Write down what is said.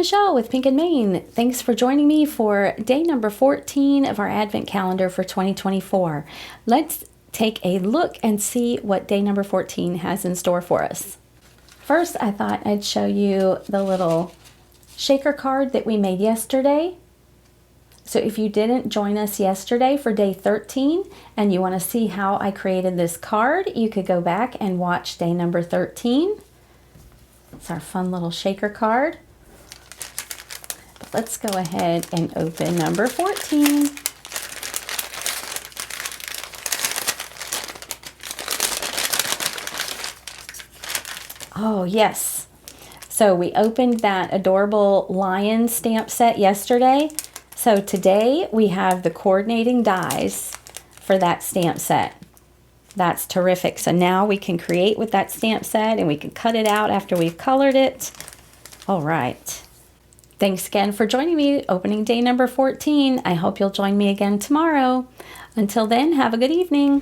Michelle with Pink and Main. Thanks for joining me for day number 14 of our Advent calendar for 2024. Let's take a look and see what day number 14 has in store for us. First, I thought I'd show you the little shaker card that we made yesterday. So if you didn't join us yesterday for day 13 and you want to see how I created this card, you could go back and watch day number 13. It's our fun little shaker card. But let's go ahead and open number 14. Oh, yes. So we opened that adorable lion stamp set yesterday. So today we have the coordinating dies for that stamp set. That's terrific. So now we can create with that stamp set and we can cut it out after we've colored it. All right. Thanks again for joining me opening day number 14. I hope you'll join me again tomorrow. Until then, have a good evening.